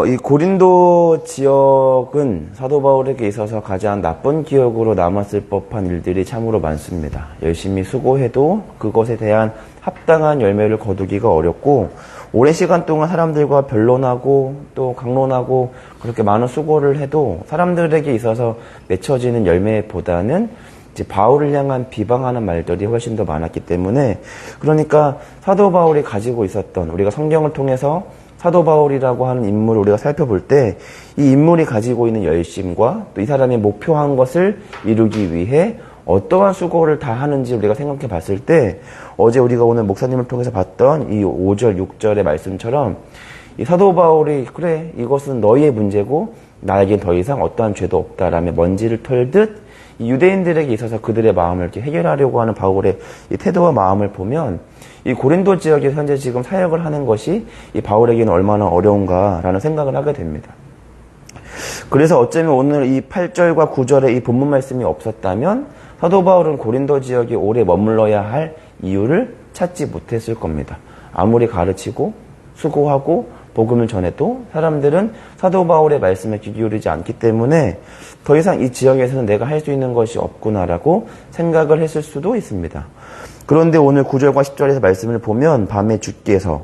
이 고린도 지역은 사도 바울에게 있어서 가장 나쁜 기억으로 남았을 법한 일들이 참으로 많습니다. 열심히 수고해도 그것에 대한 합당한 열매를 거두기가 어렵고, 오랜 시간 동안 사람들과 변론하고 또 강론하고 그렇게 많은 수고를 해도 사람들에게 있어서 맺혀지는 열매보다는 이제 바울을 향한 비방하는 말들이 훨씬 더 많았기 때문에, 그러니까 사도 바울이 가지고 있었던, 우리가 성경을 통해서 사도 바울이라고 하는 인물을 우리가 살펴볼 때 이 인물이 가지고 있는 열심과 또 이 사람이 목표한 것을 이루기 위해 어떠한 수고를 다 하는지 우리가 생각해 봤을 때, 어제 우리가 오늘 목사님을 통해서 봤던 이 5절, 6절의 말씀처럼 이 사도 바울이 그래, 이것은 너희의 문제고 나에겐 더 이상 어떠한 죄도 없다라며 먼지를 털듯 이 유대인들에게 있어서 그들의 마음을 이렇게 해결하려고 하는 바울의 이 태도와 마음을 보면, 이 고린도 지역에 현재 지금 사역을 하는 것이 이 바울에게는 얼마나 어려운가라는 생각을 하게 됩니다. 그래서 어쩌면 오늘 이 8절과 9절의 이 본문 말씀이 없었다면 사도 바울은 고린도 지역에 오래 머물러야 할 이유를 찾지 못했을 겁니다. 아무리 가르치고 수고하고 복음을 전해도 사람들은 사도 바울의 말씀에 귀 기울이지 않기 때문에 더 이상 이 지역에서는 내가 할 수 있는 것이 없구나라고 생각을 했을 수도 있습니다. 그런데 오늘 9절과 10절에서 말씀을 보면, 밤에 주께서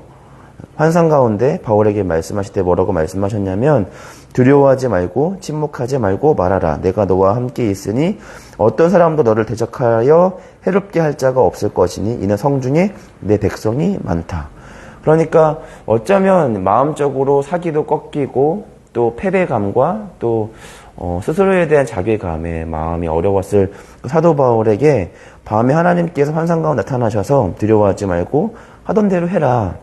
환상 가운데 바울에게 말씀하실 때 뭐라고 말씀하셨냐면, 두려워하지 말고 침묵하지 말고 말하라. 내가 너와 함께 있으니 어떤 사람도 너를 대적하여 해롭게 할 자가 없을 것이니 이는 성중에 내 백성이 많다. 그러니까 어쩌면 마음적으로 사기도 꺾이고 또 패배감과 또 스스로에 대한 자괴감에 마음이 어려웠을 사도 바울에게 밤에 하나님께서 환상 가운데 나타나셔서 두려워하지 말고 하던 대로 해라.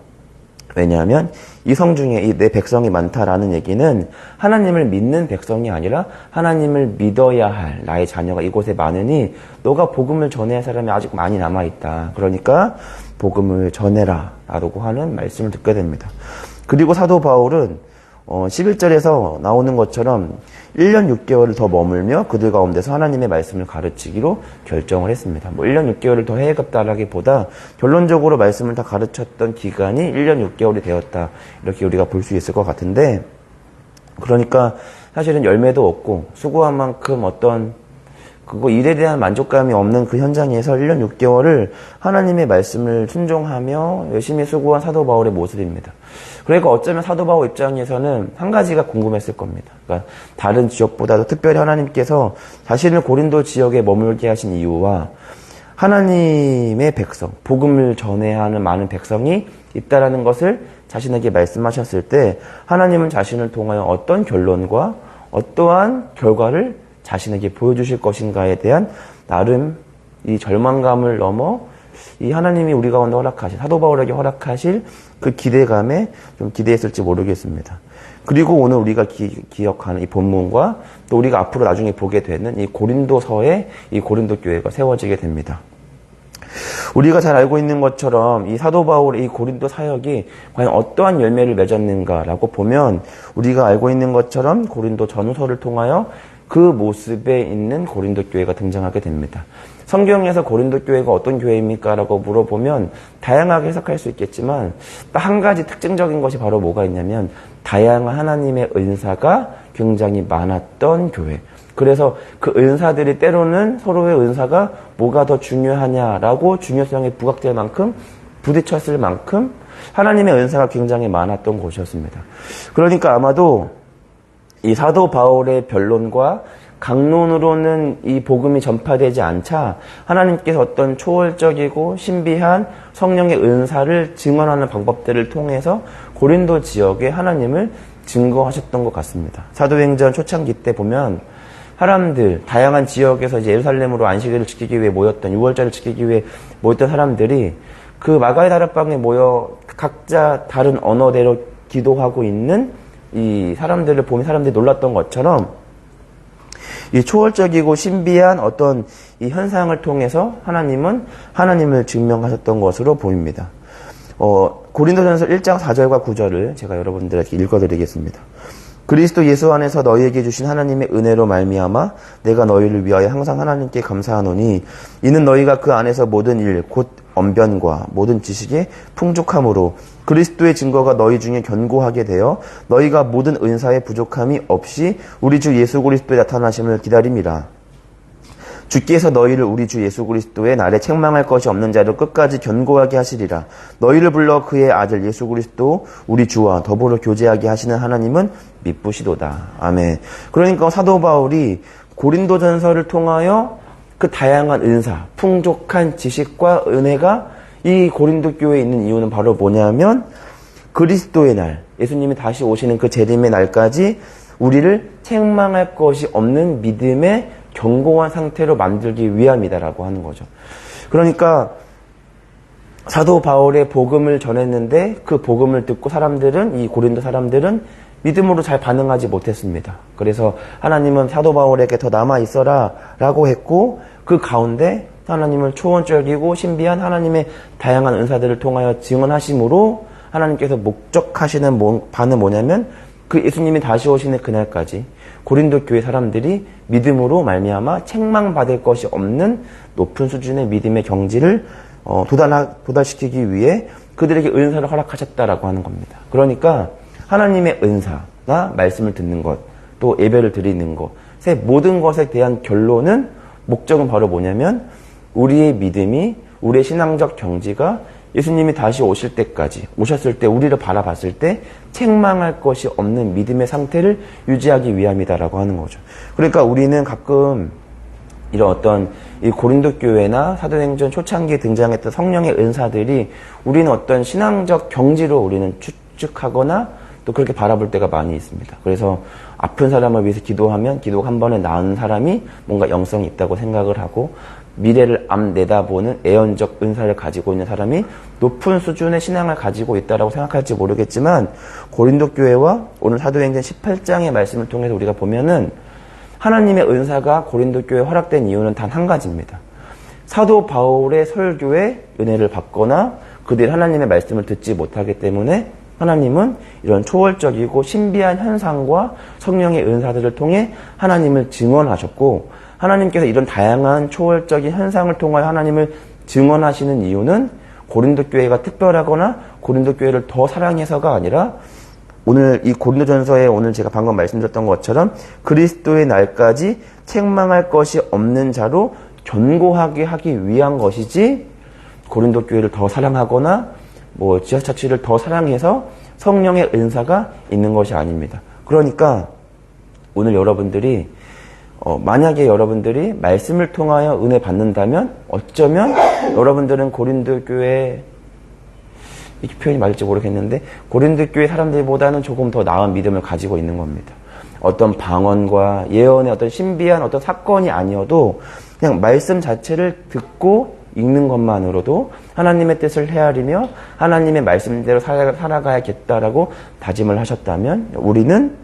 왜냐하면 이 성중에 이 내 백성이 많다라는 얘기는 하나님을 믿는 백성이 아니라 하나님을 믿어야 할 나의 자녀가 이곳에 많으니 너가 복음을 전해야 할 사람이 아직 많이 남아있다. 그러니까 복음을 전해라 라고 하는 말씀을 듣게 됩니다. 그리고 사도 바울은 11절에서 나오는 것처럼 1년 6개월을 더 머물며 그들 가운데서 하나님의 말씀을 가르치기로 결정을 했습니다. 1년 6개월을 더 해야겠다라기보다 결론적으로 말씀을 다 가르쳤던 기간이 1년 6개월이 되었다. 이렇게 우리가 볼 수 있을 것 같은데, 그러니까 사실은 열매도 없고 수고한 만큼 어떤 일에 대한 만족감이 없는 그 현장에서 1년 6개월을 하나님의 말씀을 순종하며 열심히 수고한 사도 바울의 모습입니다. 그러니까 어쩌면 사도 바울 입장에서는 한 가지가 궁금했을 겁니다. 그러니까 다른 지역보다도 특별히 하나님께서 자신을 고린도 지역에 머물게 하신 이유와 하나님의 백성, 복음을 전해야 하는 많은 백성이 있다라는 것을 자신에게 말씀하셨을 때 하나님은 자신을 통하여 어떤 결론과 어떠한 결과를 자신에게 보여주실 것인가에 대한 나름 이 절망감을 넘어 이 하나님이 우리 가운데 허락하실, 사도 바울에게 허락하실 그 기대감에 좀 기대했을지 모르겠습니다. 그리고 오늘 우리가 기억하는 이 본문과 또 우리가 앞으로 나중에 보게 되는 이 고린도서에 이 고린도 교회가 세워지게 됩니다. 우리가 잘 알고 있는 것처럼 이 사도 바울의 이 고린도 사역이 과연 어떠한 열매를 맺었는가라고 보면, 우리가 알고 있는 것처럼 고린도 전후서를 통하여 그 모습에 있는 고린도 교회가 등장하게 됩니다. 성경에서 고린도 교회가 어떤 교회입니까? 라고 물어보면 다양하게 해석할 수 있겠지만 딱 한 가지 특징적인 것이 바로 뭐가 있냐면 다양한 하나님의 은사가 굉장히 많았던 교회. 그래서 그 은사들이 때로는 서로의 은사가 뭐가 더 중요하냐라고 중요성에 부각될 만큼 부딪혔을 만큼 하나님의 은사가 굉장히 많았던 곳이었습니다. 그러니까 아마도 이 사도 바울의 변론과 강론으로는 이 복음이 전파되지 않자 하나님께서 어떤 초월적이고 신비한 성령의 은사를 증언하는 방법들을 통해서 고린도 지역에 하나님을 증거하셨던 것 같습니다. 사도행전 초창기 때 보면 사람들, 다양한 지역에서 이제 예루살렘으로 안식일을 지키기 위해 모였던, 6월절을 지키기 위해 모였던 사람들이 그 마가의 다락방에 모여 각자 다른 언어대로 기도하고 있는 이 사람들을 보면 사람들이 놀랐던 것처럼 이 초월적이고 신비한 어떤 이 현상을 통해서 하나님은 하나님을 증명하셨던 것으로 보입니다. 고린도전서 1장 4절과 9절을 제가 여러분들에게 읽어드리겠습니다. 그리스도 예수 안에서 너희에게 주신 하나님의 은혜로 말미암아 내가 너희를 위하여 항상 하나님께 감사하노니 이는 너희가 그 안에서 모든 일 곧 언변과 모든 지식의 풍족함으로 그리스도의 증거가 너희 중에 견고하게 되어 너희가 모든 은사의 부족함이 없이 우리 주 예수 그리스도의 나타나심을 기다림이라. 주께서 너희를 우리 주 예수 그리스도의 날에 책망할 것이 없는 자로 끝까지 견고하게 하시리라. 너희를 불러 그의 아들 예수 그리스도 우리 주와 더불어 교제하게 하시는 하나님은 미쁘시도다. 아멘. 그러니까 사도 바울이 고린도전서를 통하여 그 다양한 은사, 풍족한 지식과 은혜가 이 고린도 교회에 있는 이유는 바로 뭐냐면 그리스도의 날, 예수님이 다시 오시는 그 재림의 날까지 우리를 책망할 것이 없는 믿음의 견고한 상태로 만들기 위함이다라고 하는 거죠. 그러니까 사도 바울의 복음을 전했는데 그 복음을 듣고 이 고린도 사람들은 믿음으로 잘 반응하지 못했습니다. 그래서 하나님은 사도 바울에게 더 남아있어라 라고 했고 그 가운데 하나님을 초원적이고 신비한 하나님의 다양한 은사들을 통하여 증언하심으로 하나님께서 목적하시는 바는 뭐냐면 그 예수님이 다시 오시는 그날까지 고린도 교회 사람들이 믿음으로 말미암아 책망받을 것이 없는 높은 수준의 믿음의 경지를 도달시키기 위해 그들에게 은사를 허락하셨다라고 하는 겁니다. 그러니까 하나님의 은사나 말씀을 듣는 것, 또 예배를 드리는 것의 모든 것에 대한 결론은 목적은 바로 뭐냐면 우리의 믿음이 우리의 신앙적 경지가 예수님이 다시 오셨을 때 우리를 바라봤을 때 책망할 것이 없는 믿음의 상태를 유지하기 위함이다라고 하는 거죠. 그러니까 우리는 가끔 이런 어떤 이 고린도 교회나 사도행전 초창기에 등장했던 성령의 은사들이 우리는 어떤 신앙적 경지로 우리는 추측하거나 또 그렇게 바라볼 때가 많이 있습니다. 그래서 아픈 사람을 위해서 기도하면 기도가 한 번에 나은 사람이 뭔가 영성이 있다고 생각을 하고 미래를 앞 내다보는 예언적 은사를 가지고 있는 사람이 높은 수준의 신앙을 가지고 있다고 생각할지 모르겠지만 고린도 교회와 오늘 사도행전 18장의 말씀을 통해서 우리가 보면은 하나님의 은사가 고린도 교회에 허락된 이유는 단 한 가지입니다. 사도 바울의 설교에 은혜를 받거나 그들이 하나님의 말씀을 듣지 못하기 때문에 하나님은 이런 초월적이고 신비한 현상과 성령의 은사들을 통해 하나님을 증언하셨고 하나님께서 이런 다양한 초월적인 현상을 통하여 하나님을 증언하시는 이유는 고린도 교회가 특별하거나 고린도 교회를 더 사랑해서가 아니라 오늘 이 고린도전서에 오늘 제가 방금 말씀드렸던 것처럼 그리스도의 날까지 책망할 것이 없는 자로 견고하게 하기 위한 것이지 고린도 교회를 더 사랑하거나 지하차치를 더 사랑해서 성령의 은사가 있는 것이 아닙니다. 그러니까 오늘 여러분들이 만약에 여러분들이 말씀을 통하여 은혜 받는다면 어쩌면 여러분들은 고린도 교회 이렇게 표현이 맞을지 모르겠는데 고린도 교회 사람들보다는 조금 더 나은 믿음을 가지고 있는 겁니다. 어떤 방언과 예언의 어떤 신비한 어떤 사건이 아니어도 그냥 말씀 자체를 듣고 읽는 것만으로도 하나님의 뜻을 헤아리며 하나님의 말씀대로 살아가야겠다라고 다짐을 하셨다면 우리는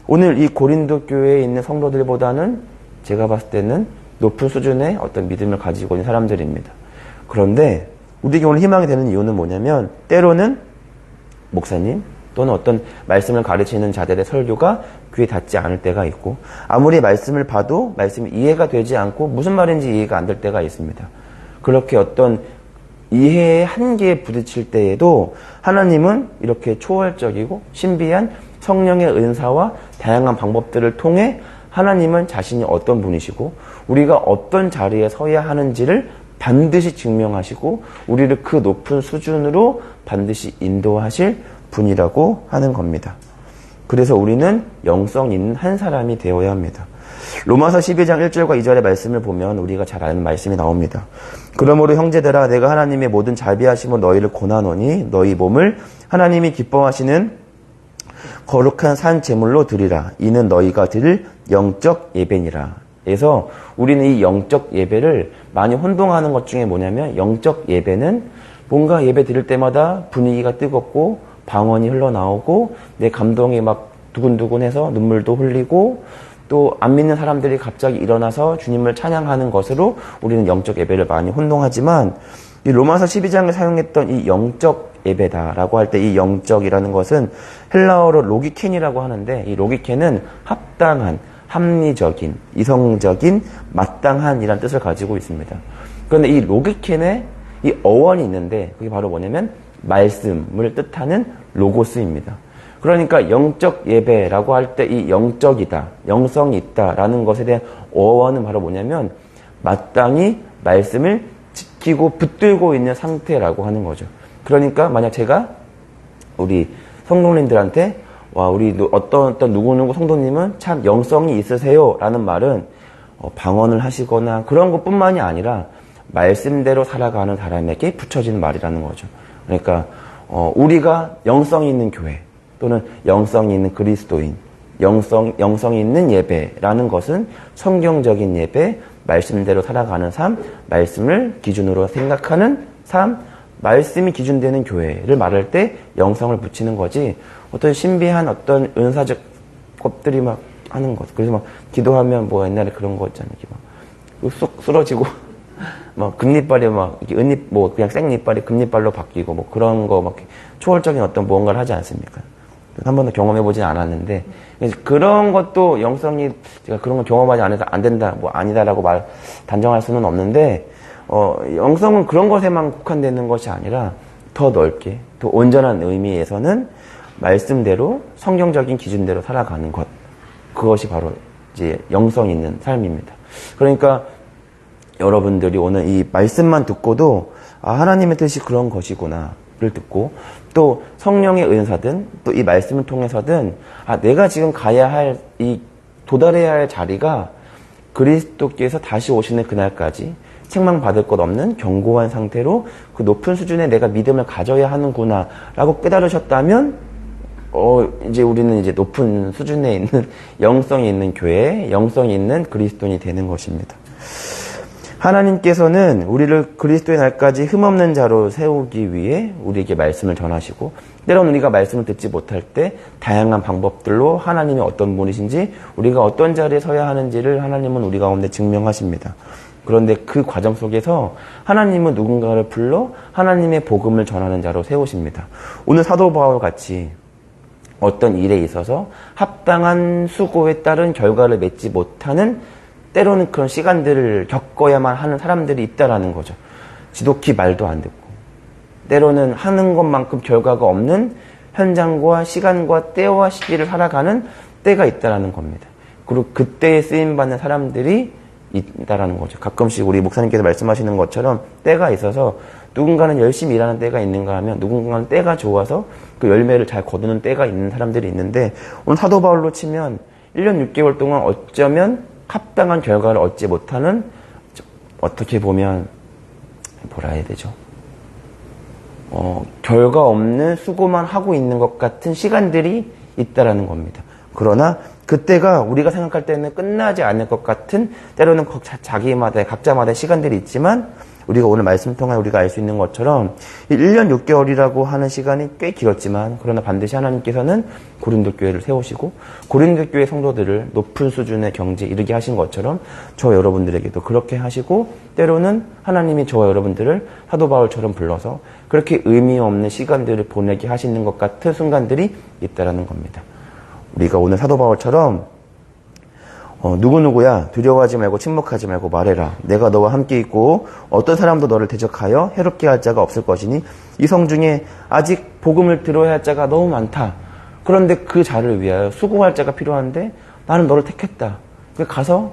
오늘 이 고린도 교회에 있는 성도들보다는 제가 봤을 때는 높은 수준의 어떤 믿음을 가지고 있는 사람들입니다. 그런데 우리에게 오늘 희망이 되는 이유는 뭐냐면 때로는 목사님 또는 어떤 말씀을 가르치는 자들의 설교가 귀에 닿지 않을 때가 있고 아무리 말씀을 봐도 말씀이 이해가 되지 않고 무슨 말인지 이해가 안 될 때가 있습니다. 그렇게 어떤 이해의 한계에 부딪힐 때에도 하나님은 이렇게 초월적이고 신비한 성령의 은사와 다양한 방법들을 통해 하나님은 자신이 어떤 분이시고 우리가 어떤 자리에 서야 하는지를 반드시 증명하시고 우리를 그 높은 수준으로 반드시 인도하실 분이라고 하는 겁니다. 그래서 우리는 영성 있는 한 사람이 되어야 합니다. 로마서 12장 1절과 2절의 말씀을 보면 우리가 잘 아는 말씀이 나옵니다. 그러므로 형제들아 내가 하나님의 모든 자비하심으로 너희를 권하노니 너희 몸을 하나님이 기뻐하시는 거룩한 산 제물로 드리라. 이는 너희가 드릴 영적 예배니라. 그래서 우리는 이 영적 예배를 많이 혼동하는 것 중에 뭐냐면 영적 예배는 뭔가 예배 드릴 때마다 분위기가 뜨겁고 방언이 흘러나오고 내 감동이 막 두근두근해서 눈물도 흘리고 또 안 믿는 사람들이 갑자기 일어나서 주님을 찬양하는 것으로 우리는 영적 예배를 많이 혼동하지만 이 로마서 12장에 사용했던 이 영적 예배다라고 할 때 이 영적이라는 것은 헬라어로 로기켄이라고 하는데 이 로기켄은 합당한, 합리적인, 이성적인, 마땅한이라는 뜻을 가지고 있습니다. 그런데 이 로기켄의 이 어원이 있는데 그게 바로 뭐냐면 말씀을 뜻하는 로고스입니다. 그러니까 영적 예배라고 할 때 이 영적이다, 영성이 있다라는 것에 대한 어원은 바로 뭐냐면 마땅히 말씀을 지키고 붙들고 있는 상태라고 하는 거죠. 그러니까 만약 제가 우리 성도님들한테 와, 우리 어떤 누구누구 성도님은 참 영성이 있으세요 라는 말은 방언을 하시거나 그런 것뿐만이 아니라 말씀대로 살아가는 사람에게 붙여지는 말이라는 거죠. 그러니까 우리가 영성이 있는 교회 또는 영성이 있는 그리스도인, 영성이 있는 예배라는 것은 성경적인 예배, 말씀대로 살아가는 삶, 말씀을 기준으로 생각하는 삶, 말씀이 기준되는 교회를 말할 때 영성을 붙이는 거지 어떤 신비한 어떤 은사적 것들이 막 하는 것. 그래서 막 기도하면 뭐 옛날에 그런 거 있잖아요. 막 쑥 쓰러지고 막 금리빨이 막 은잎 뭐 그냥 생잎빨이 금리빨로 바뀌고 뭐 그런 거 막 초월적인 어떤 무언가를 하지 않습니까? 한 번도 경험해보진 않았는데 그런 것도 영성이 제가 그런 걸 경험하지 않아서 안 된다 뭐 아니다라고 단정할 수는 없는데 영성은 그런 것에만 국한되는 것이 아니라 더 넓게 더 온전한 의미에서는 말씀대로 성경적인 기준대로 살아가는 것 그것이 바로 이제 영성 있는 삶입니다. 그러니까 여러분들이 오늘 이 말씀만 듣고도 하나님의 뜻이 그런 것이구나를 듣고 또 성령의 은사든 또 이 말씀을 통해서든 내가 지금 가야 할 이 도달해야 할 자리가 그리스도께서 다시 오시는 그날까지 책망받을 것 없는 견고한 상태로 그 높은 수준의 내가 믿음을 가져야 하는구나 라고 깨달으셨다면 이제 우리는 이제 높은 수준에 있는 영성이 있는 교회, 영성이 있는 그리스도인이 되는 것입니다. 하나님께서는 우리를 그리스도의 날까지 흠없는 자로 세우기 위해 우리에게 말씀을 전하시고 때로는 우리가 말씀을 듣지 못할 때 다양한 방법들로 하나님이 어떤 분이신지 우리가 어떤 자리에 서야 하는지를 하나님은 우리 가운데 증명하십니다. 그런데 그 과정 속에서 하나님은 누군가를 불러 하나님의 복음을 전하는 자로 세우십니다. 오늘 사도 바울 같이 어떤 일에 있어서 합당한 수고에 따른 결과를 맺지 못하는 때로는 그런 시간들을 겪어야만 하는 사람들이 있다라는 거죠. 지독히 말도 안 듣고 때로는 하는 것만큼 결과가 없는 현장과 시간과 때와 시기를 살아가는 때가 있다라는 겁니다. 그리고 그때에 쓰임받는 사람들이 있다라는 거죠. 가끔씩 우리 목사님께서 말씀하시는 것처럼 때가 있어서 누군가는 열심히 일하는 때가 있는가 하면 누군가는 때가 좋아서 그 열매를 잘 거두는 때가 있는 사람들이 있는데 오늘 사도 바울로 치면 1년 6개월 동안 어쩌면 합당한 결과를 얻지 못하는 어떻게 보면 뭐라 해야 되죠? 결과 없는 수고만 하고 있는 것 같은 시간들이 있다라는 겁니다. 그러나 그때가 우리가 생각할 때는 끝나지 않을 것 같은 때로는 각자마다의 시간들이 있지만 우리가 오늘 말씀 통해 우리가 알 수 있는 것처럼 1년 6개월이라고 하는 시간이 꽤 길었지만 그러나 반드시 하나님께서는 고린도 교회를 세우시고 고린도 교회 성도들을 높은 수준의 경지에 이르게 하신 것처럼 저와 여러분들에게도 그렇게 하시고 때로는 하나님이 저와 여러분들을 사도 바울처럼 불러서 그렇게 의미 없는 시간들을 보내게 하시는 것 같은 순간들이 있다라는 겁니다. 우리가 오늘 사도 바울처럼 누구누구야 두려워하지 말고 침묵하지 말고 말해라. 내가 너와 함께 있고 어떤 사람도 너를 대적하여 해롭게 할 자가 없을 것이니 이 성 중에 아직 복음을 들어야 할 자가 너무 많다. 그런데 그 자를 위하여 수고할 자가 필요한데 나는 너를 택했다. 가서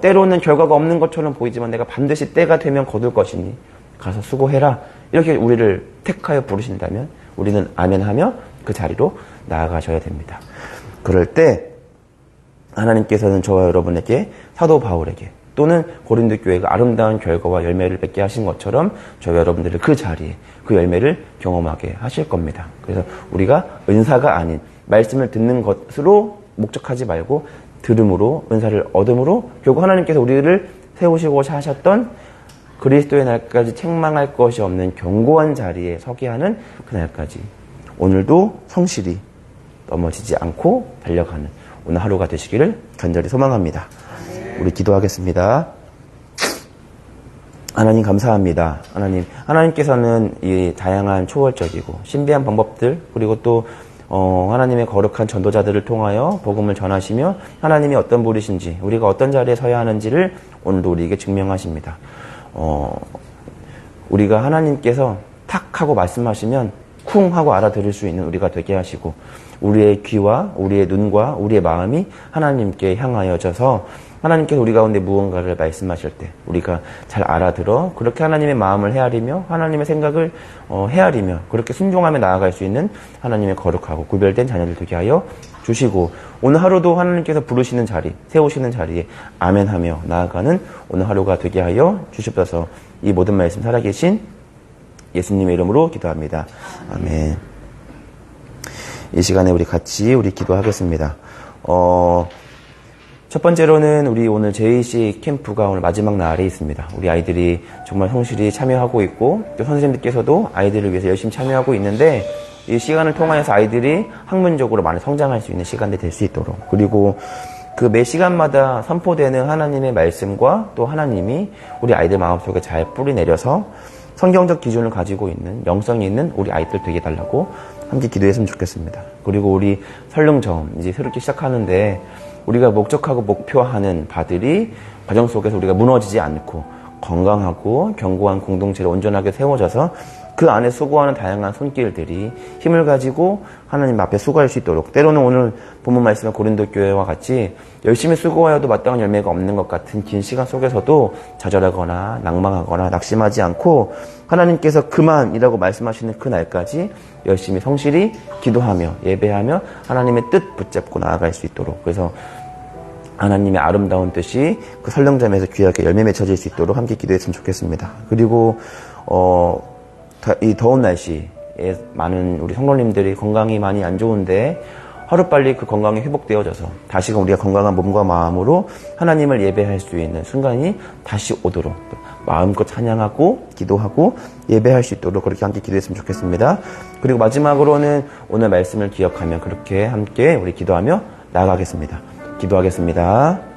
때로는 결과가 없는 것처럼 보이지만 내가 반드시 때가 되면 거둘 것이니 가서 수고해라. 이렇게 우리를 택하여 부르신다면 우리는 아멘하며 그 자리로 나아가셔야 됩니다. 그럴 때 하나님께서는 저와 여러분에게 사도 바울에게 또는 고린도 교회가 아름다운 결과와 열매를 맺게 하신 것처럼 저와 여러분들을 그 자리에 그 열매를 경험하게 하실 겁니다. 그래서 우리가 은사가 아닌 말씀을 듣는 것으로 목적하지 말고 들음으로 은사를 얻음으로 결국 하나님께서 우리를 세우시고자 하셨던 그리스도의 날까지 책망할 것이 없는 견고한 자리에 서게 하는 그날까지 오늘도 성실히 넘어지지 않고 달려가는 오늘 하루가 되시기를 간절히 소망합니다. 우리 기도하겠습니다. 하나님 감사합니다. 하나님께서는 이 다양한 초월적이고 신비한 방법들 그리고 또 하나님의 거룩한 전도자들을 통하여 복음을 전하시며 하나님이 어떤 분이신지 우리가 어떤 자리에 서야 하는지를 오늘도 우리에게 증명하십니다. 우리가 하나님께서 탁 하고 말씀하시면 쿵 하고 알아들을 수 있는 우리가 되게 하시고, 우리의 귀와 우리의 눈과 우리의 마음이 하나님께 향하여져서 하나님께서 우리 가운데 무언가를 말씀하실 때 우리가 잘 알아들어 그렇게 하나님의 마음을 헤아리며 하나님의 생각을 헤아리며 그렇게 순종하며 나아갈 수 있는 하나님의 거룩하고 구별된 자녀들 되게 하여 주시고, 오늘 하루도 하나님께서 부르시는 자리, 세우시는 자리에 아멘하며 나아가는 오늘 하루가 되게 하여 주시옵소서. 이 모든 말씀 살아계신 예수님의 이름으로 기도합니다. 아멘. 이 시간에 우리 같이 기도하겠습니다. 첫 번째로는 우리 오늘 JC 캠프가 오늘 마지막 날에 있습니다. 우리 아이들이 정말 성실히 참여하고 있고, 또 선생님들께서도 아이들을 위해서 열심히 참여하고 있는데, 이 시간을 통해서 아이들이 학문적으로 많이 성장할 수 있는 시간들이 될 수 있도록, 그리고 그 매 시간마다 선포되는 하나님의 말씀과 또 하나님이 우리 아이들 마음속에 잘 뿌리 내려서 성경적 기준을 가지고 있는 영성이 있는 우리 아이들 되게 해달라고 함께 기도했으면 좋겠습니다. 그리고 우리 설릉점 이제 새롭게 시작하는데 우리가 목적하고 목표하는 바들이 과정 속에서 우리가 무너지지 않고 건강하고 견고한 공동체를 온전하게 세워져서 그 안에 수고하는 다양한 손길들이 힘을 가지고 하나님 앞에 수고할 수 있도록, 때로는 오늘 본문 말씀의 고린도 교회와 같이 열심히 수고하여도 마땅한 열매가 없는 것 같은 긴 시간 속에서도 좌절하거나 낭망하거나 낙심하지 않고 하나님께서 그만이라고 말씀하시는 그 날까지 열심히 성실히 기도하며 예배하며 하나님의 뜻 붙잡고 나아갈 수 있도록, 그래서 하나님의 아름다운 뜻이 그 설령점에서 귀하게 열매 맺혀질 수 있도록 함께 기도했으면 좋겠습니다. 그리고 이 더운 날씨에 많은 우리 성도님들이 건강이 많이 안 좋은데 하루빨리 그 건강이 회복되어져서 다시금 우리가 건강한 몸과 마음으로 하나님을 예배할 수 있는 순간이 다시 오도록 마음껏 찬양하고 기도하고 예배할 수 있도록 그렇게 함께 기도했으면 좋겠습니다. 그리고 마지막으로는 오늘 말씀을 기억하며 그렇게 함께 우리 기도하며 나아가겠습니다. 기도하겠습니다.